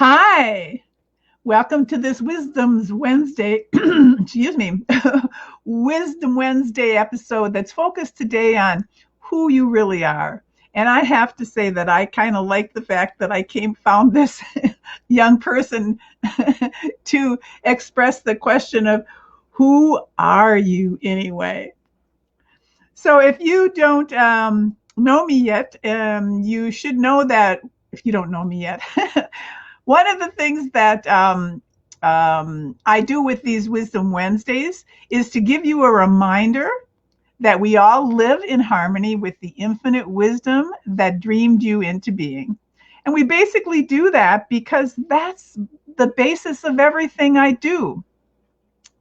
Hi, welcome to this Wisdom's Wednesday, excuse me, Wisdom Wednesday episode that's focused today on who you really are. And I have to say that I kind of like the fact that found this young person to express the question of who are you anyway? So if you don't know me yet, you should know that if you don't know me yet, one of the things that I do with these Wisdom Wednesdays is to give you a reminder that we all live in harmony with the infinite wisdom that dreamed you into being. And we basically do that because that's the basis of everything I do.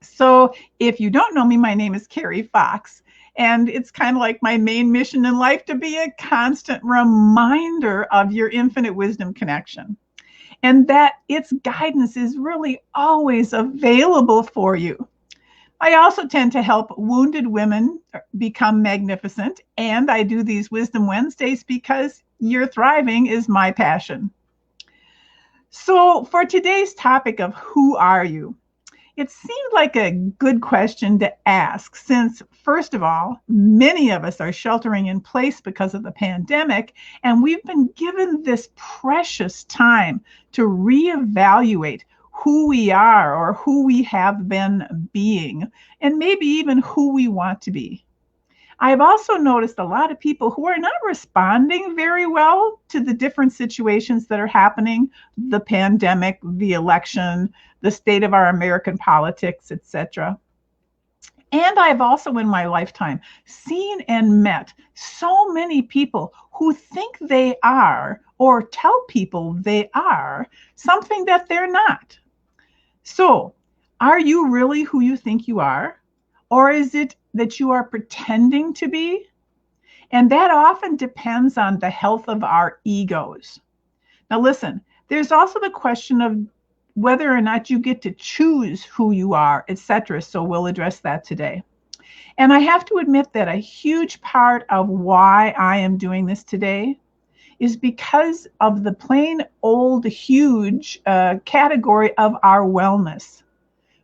So if you don't know me, my name is Carrie Fox. And it's kind of like my main mission in life to be a constant reminder of your infinite wisdom connection and that its guidance is really always available for you. I also tend to help wounded women become magnificent, and I do these Wisdom Wednesdays because your thriving is my passion. So, for today's topic of who are you, it seemed like a good question to ask since, first of all, many of us are sheltering in place because of the pandemic, and we've been given this precious time to reevaluate who we are or who we have been being, and maybe even who we want to be. I've also noticed a lot of people who are not responding very well to the different situations that are happening, the pandemic, the election, the state of our American politics, etc. And I've also in my lifetime seen and met so many people who think they are or tell people they are something that they're not. So, are you really who you think you are? Or is it that you are pretending to be? And that often depends on the health of our egos. Now, listen, there's also the question of whether or not you get to choose who you are, etc. So we'll address that today. And I have to admit that a huge part of why I am doing this today is because of the plain old huge category of our wellness.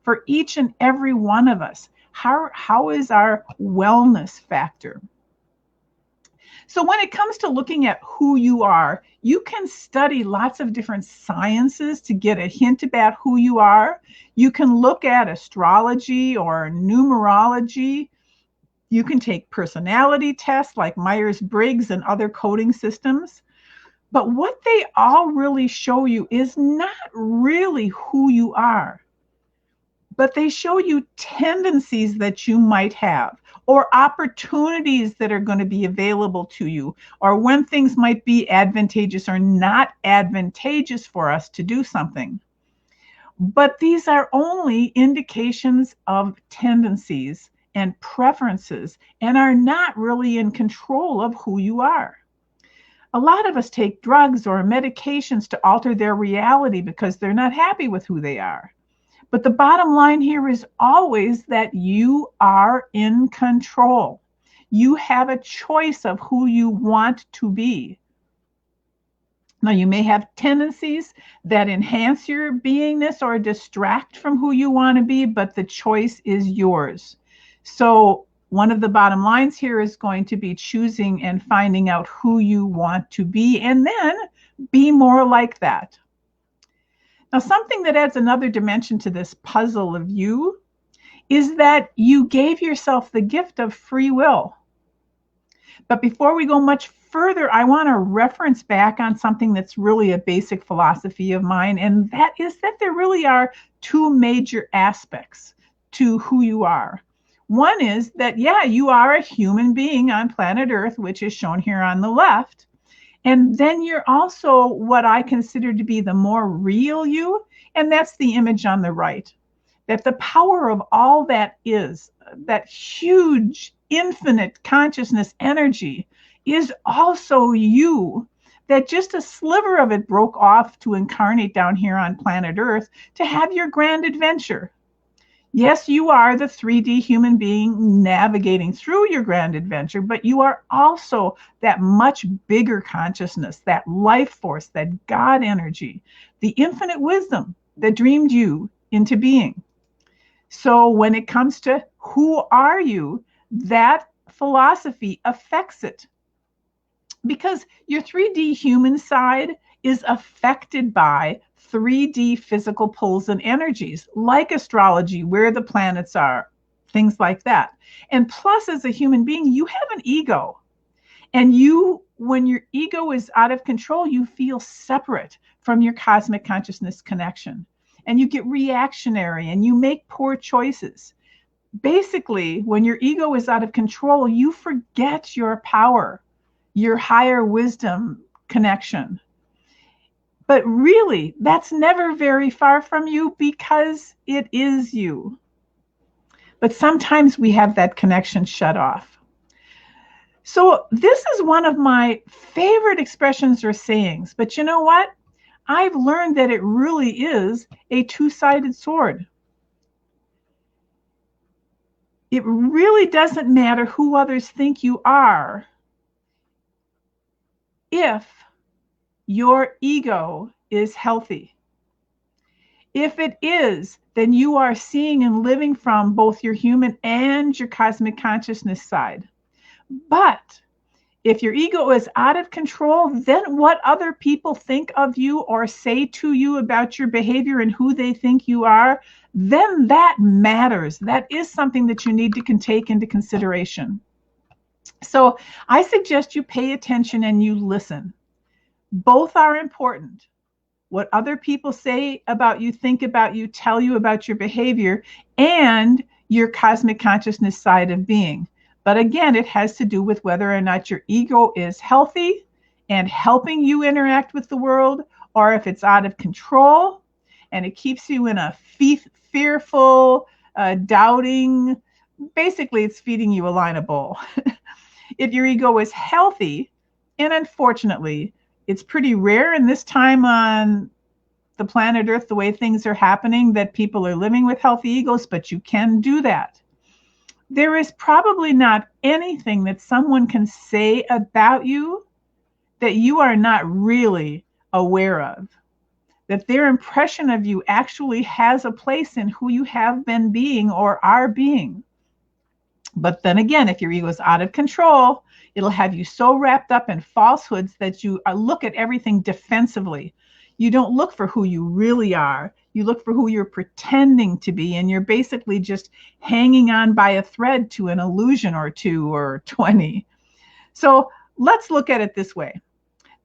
For each and every one of us, how is our wellness factor? So when it comes to looking at who you are, you can study lots of different sciences to get a hint about who you are. You can look at astrology or numerology. You can take personality tests like Myers-Briggs and other coding systems. But what they all really show you is not really who you are, but they show you tendencies that you might have or opportunities that are going to be available to you, or when things might be advantageous or not advantageous for us to do something. But these are only indications of tendencies and preferences and are not really in control of who you are. A lot of us take drugs or medications to alter their reality because they're not happy with who they are. But the bottom line here is always that you are in control. You have a choice of who you want to be. Now, you may have tendencies that enhance your beingness or distract from who you want to be, but the choice is yours. So, one of the bottom lines here is going to be choosing and finding out who you want to be, and then be more like that. Now, something that adds another dimension to this puzzle of you is that you gave yourself the gift of free will. But before we go much further, I want to reference back on something that's really a basic philosophy of mine, and that is that there really are two major aspects to who you are. One is that, yeah, you are a human being on planet Earth, which is shown here on the left. And then you're also what I consider to be the more real you, and that's the image on the right. That the power of all that is, that huge, infinite consciousness energy, is also you. That just a sliver of it broke off to incarnate down here on planet Earth to have your grand adventure. Yes, you are the 3D human being navigating through your grand adventure, but you are also that much bigger consciousness, that life force, that God energy, the infinite wisdom that dreamed you into being. So when it comes to who are you, that philosophy affects it, because your 3D human side is affected by 3D physical pulls and energies, like astrology, where the planets are, things like that. And plus, as a human being, you have an ego. And when your ego is out of control, you feel separate from your cosmic consciousness connection. And you get reactionary and you make poor choices. Basically, when your ego is out of control, you forget your power, your higher wisdom connection. But really, that's never very far from you because it is you. But sometimes we have that connection shut off. So, this is one of my favorite expressions or sayings. But you know what? I've learned that it really is a two-sided sword. It really doesn't matter who others think you are if your ego is healthy. If it is, then you are seeing and living from both your human and your cosmic consciousness side. But if your ego is out of control, then what other people think of you or say to you about your behavior and who they think you are, then that matters. That is something that you need to take into consideration. So I suggest you pay attention and you listen. Both are important. What other people say about you, think about you, tell you about your behavior, and your cosmic consciousness side of being. But again, it has to do with whether or not your ego is healthy and helping you interact with the world, or if it's out of control and it keeps you in a fearful, doubting. Basically, it's feeding you a line of bull. If your ego is healthy, and unfortunately, it's pretty rare in this time on the planet Earth, the way things are happening, that people are living with healthy egos, but you can do that. There is probably not anything that someone can say about you that you are not really aware of, that their impression of you actually has a place in who you have been being or are being. But then again, if your ego is out of control, it'll have you so wrapped up in falsehoods that you look at everything defensively. You don't look for who you really are. You look for who you're pretending to be, and you're basically just hanging on by a thread to an illusion or 2 or 20. So let's look at it this way.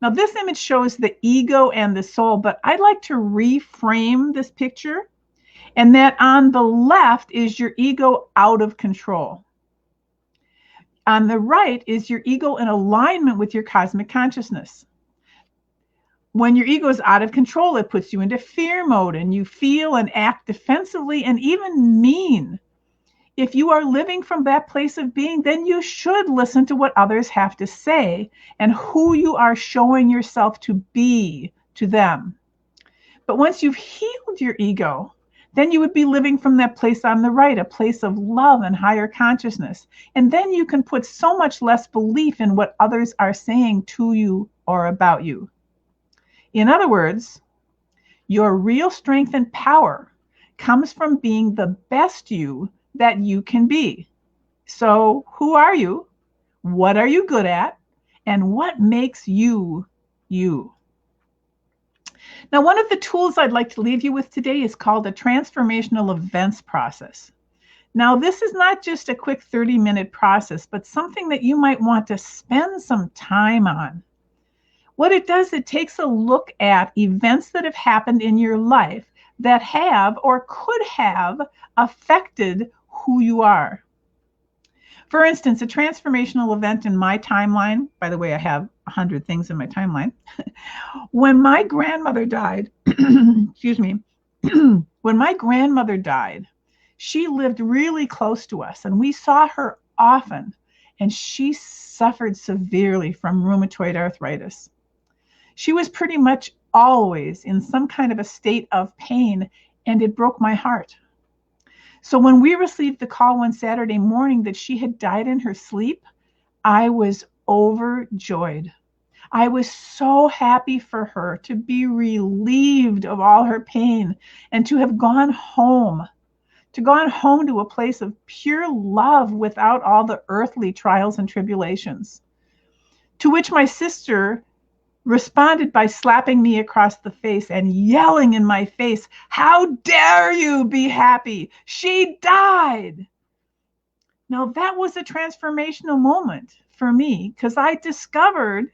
Now, this image shows the ego and the soul, but I'd like to reframe this picture, and that on the left is your ego out of control. On the right is your ego in alignment with your cosmic consciousness. When your ego is out of control, it puts you into fear mode and you feel and act defensively and even mean. If you are living from that place of being, then you should listen to what others have to say and who you are showing yourself to be to them. But once you've healed your ego, then you would be living from that place on the right, a place of love and higher consciousness. And then you can put so much less belief in what others are saying to you or about you. In other words, your real strength and power comes from being the best you that you can be. So, who are you? What are you good at? And what makes you, you? Now, one of the tools I'd like to leave you with today is called a transformational events process. Now, this is not just a quick 30-minute process, but something that you might want to spend some time on. What it does, it takes a look at events that have happened in your life that have or could have affected who you are. For instance, a transformational event in my timeline, by the way, I have 100 things in my timeline. When my grandmother died, excuse me, when my grandmother died, she lived really close to us and we saw her often, and she suffered severely from rheumatoid arthritis. She was pretty much always in some kind of a state of pain, and it broke my heart. So when we received the call one Saturday morning that she had died in her sleep, I was overjoyed. I was so happy for her to be relieved of all her pain and to have gone home, to a place of pure love without all the earthly trials and tribulations. To which my sister responded by slapping me across the face and yelling in my face, "How dare you be happy? She died." Now, that was a transformational moment for me because I discovered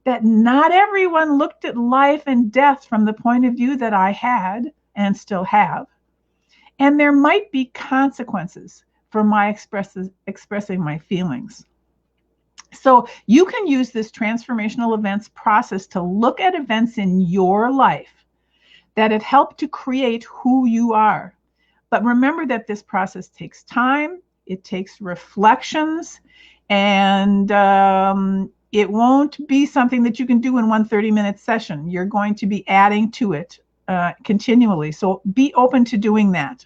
that not everyone looked at life and death from the point of view that I had and still have. And there might be consequences for my expressing my feelings. So you can use this transformational events process to look at events in your life that have helped to create who you are. But remember that this process takes time, it takes reflections, and it won't be something that you can do in one 30-minute session. You're going to be adding to it continually. So be open to doing that.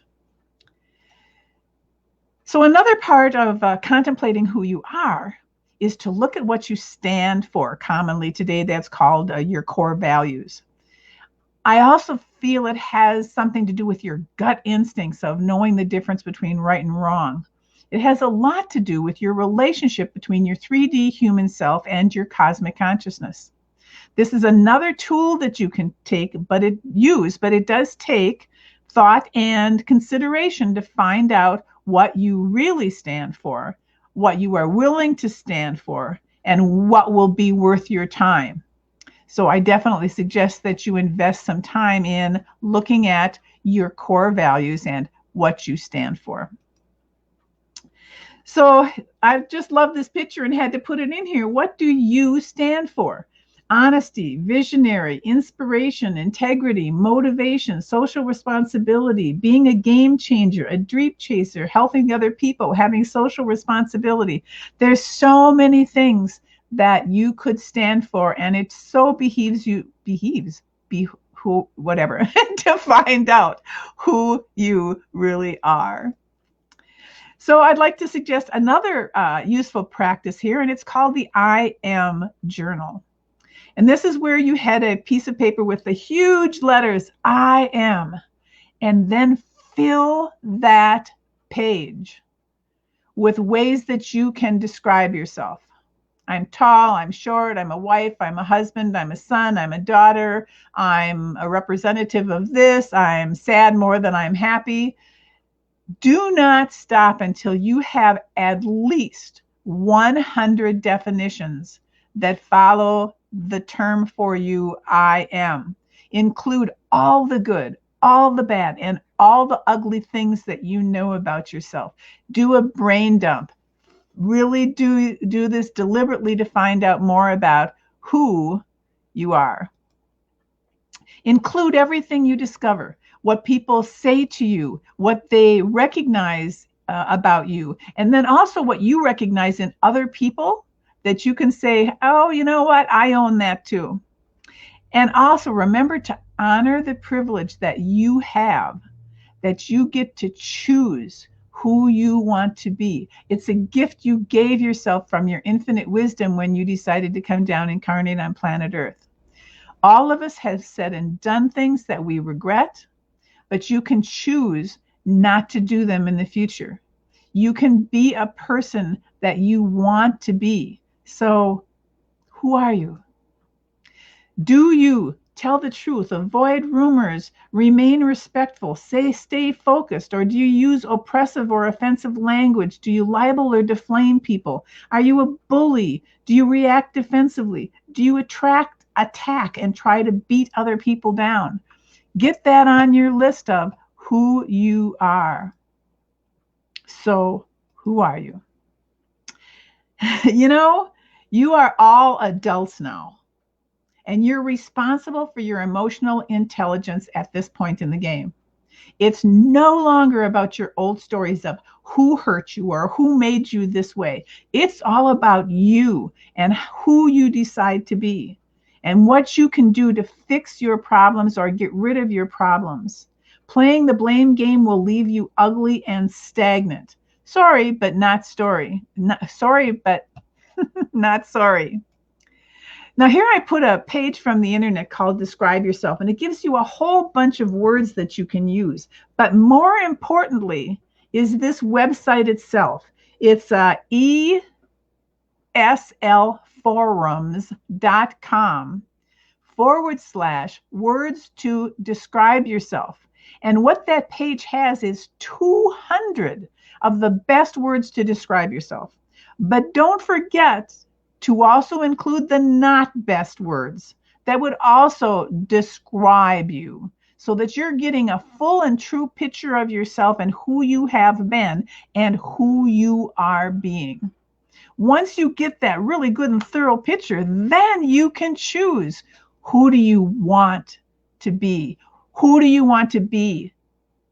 So another part of contemplating who you are is to look at what you stand for. Commonly today, that's called your core values. I also feel it has something to do with your gut instincts of knowing the difference between right and wrong. It has a lot to do with your relationship between your 3D human self and your cosmic consciousness. This is another tool that you can take, but it does take thought and consideration to find out what you really stand for, what you are willing to stand for, and what will be worth your time. So I definitely suggest that you invest some time in looking at your core values and what you stand for. So I just love this picture and had to put it in here. What do you stand for? Honesty, visionary, inspiration, integrity, motivation, social responsibility, being a game changer, a dream chaser, helping other people, having social responsibility. There's so many things that you could stand for, and it so behooves to find out who you really are. So I'd like to suggest another useful practice here, and it's called the I Am Journal. And this is where you had a piece of paper with the huge letters, I am, and then fill that page with ways that you can describe yourself. I'm tall, I'm short, I'm a wife, I'm a husband, I'm a son, I'm a daughter, I'm a representative of this, I'm sad more than I'm happy. Do not stop until you have at least 100 definitions that follow the term for you, I am. Include all the good, all the bad, and all the ugly things that you know about yourself. Do a brain dump. Really do this deliberately to find out more about who you are. Include everything you discover, what people say to you, what they recognize about you, and then also what you recognize in other people that you can say, oh, you know what, I own that too. And also remember to honor the privilege that you have, that you get to choose who you want to be. It's a gift you gave yourself from your infinite wisdom when you decided to come down and incarnate on planet Earth. All of us have said and done things that we regret, but you can choose not to do them in the future. You can be a person that you want to be. So, who are you? Do you tell the truth, avoid rumors, remain respectful, stay focused, or do you use oppressive or offensive language? Do you libel or defame people? Are you a bully? Do you react defensively? Do you attack and try to beat other people down? Get that on your list of who you are. So, who are you? You know, you are all adults now, and you're responsible for your emotional intelligence at this point in the game. It's no longer about your old stories of who hurt you or who made you this way. It's all about you and who you decide to be and what you can do to fix your problems or get rid of your problems. Playing the blame game will leave you ugly and stagnant. Sorry, but not story. Sorry, but not sorry. Now here I put a page from the internet called Describe Yourself, and it gives you a whole bunch of words that you can use. But more importantly is this website itself. It's eslforums.com/words to describe yourself. And what that page has is 200 of the best words to describe yourself. But don't forget to also include the not best words that would also describe you, so that you're getting a full and true picture of yourself and who you have been and who you are being. Once you get that really good and thorough picture, then you can choose, who do you want to be? Who do you want to be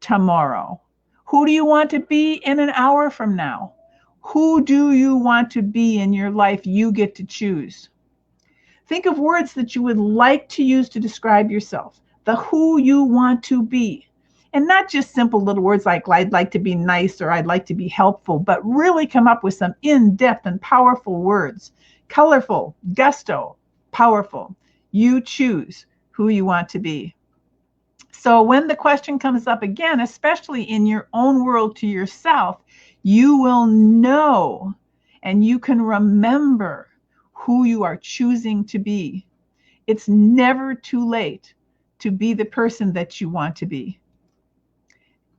tomorrow? Who do you want to be in an hour from now? Who do you want to be in your life? You get to choose. Think of words that you would like to use to describe yourself, the who you want to be. And not just simple little words like, I'd like to be nice or I'd like to be helpful, but really come up with some in-depth and powerful words. Colorful, gusto, powerful. You choose who you want to be. So when the question comes up again, especially in your own world to yourself, you will know and you can remember who you are choosing to be. It's never too late to be the person that you want to be.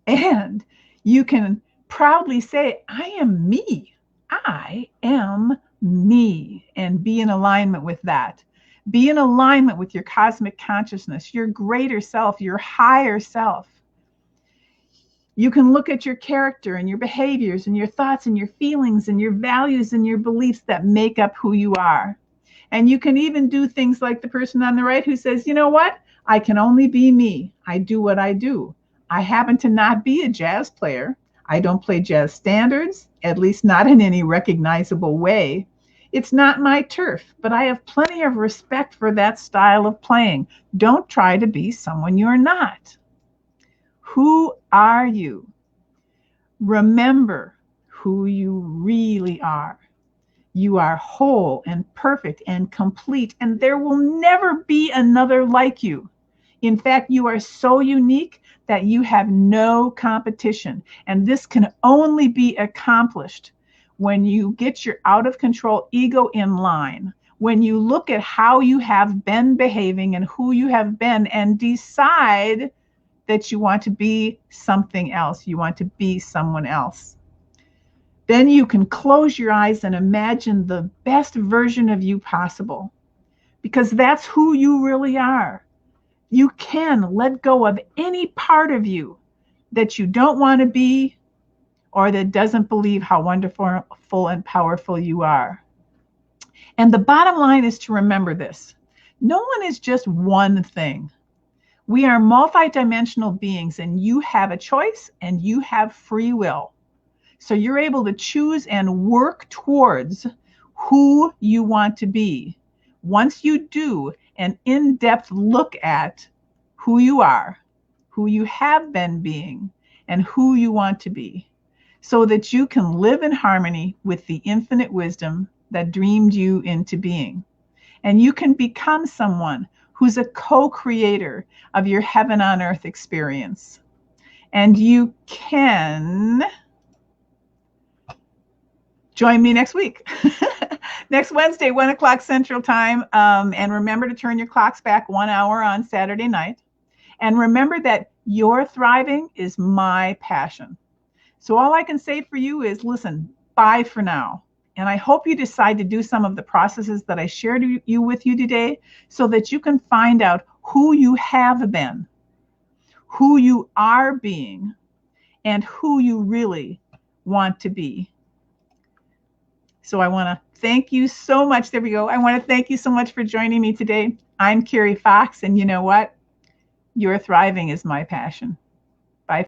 And you can proudly say, I am me. I am me. And be in alignment with that. Be in alignment with your cosmic consciousness, your greater self, your higher self. You can look at your character and your behaviors and your thoughts and your feelings and your values and your beliefs that make up who you are. And you can even do things like the person on the right who says, you know what? I can only be me. I do what I do. I happen to not be a jazz player. I don't play jazz standards, at least not in any recognizable way. It's not my turf, but I have plenty of respect for that style of playing. Don't try to be someone you're not. Who are you? Remember who you really are. You are whole and perfect and complete, and there will never be another like you. In fact, you are so unique that you have no competition, and this can only be accomplished when you get your out of control ego in line, when you look at how you have been behaving and who you have been and decide that you want to be something else. You want to be someone else. Then you can close your eyes and imagine the best version of you possible, because that's who you really are. You can let go of any part of you that you don't want to be or that doesn't believe how wonderful and powerful you are. And the bottom line is to remember this. No one is just one thing. We are multidimensional beings, and you have a choice and you have free will. So you're able to choose and work towards who you want to be. Once you do an in-depth look at who you are, who you have been being, and who you want to be, so that you can live in harmony with the infinite wisdom that dreamed you into being. And you can become someone who's a co-creator of your heaven on earth experience. And you can join me next week, next Wednesday, 1 o'clock Central Time. And remember to turn your clocks back 1 hour on Saturday night. And remember that your thriving is my passion. So all I can say for you is, listen, bye for now. And I hope you decide to do some of the processes that I shared with you today, so that you can find out who you have been, who you are being, and who you really want to be. So I want to thank you so much. There we go. I want to thank you so much for joining me today. I'm Carrie Fox, and you know what? Your thriving is my passion.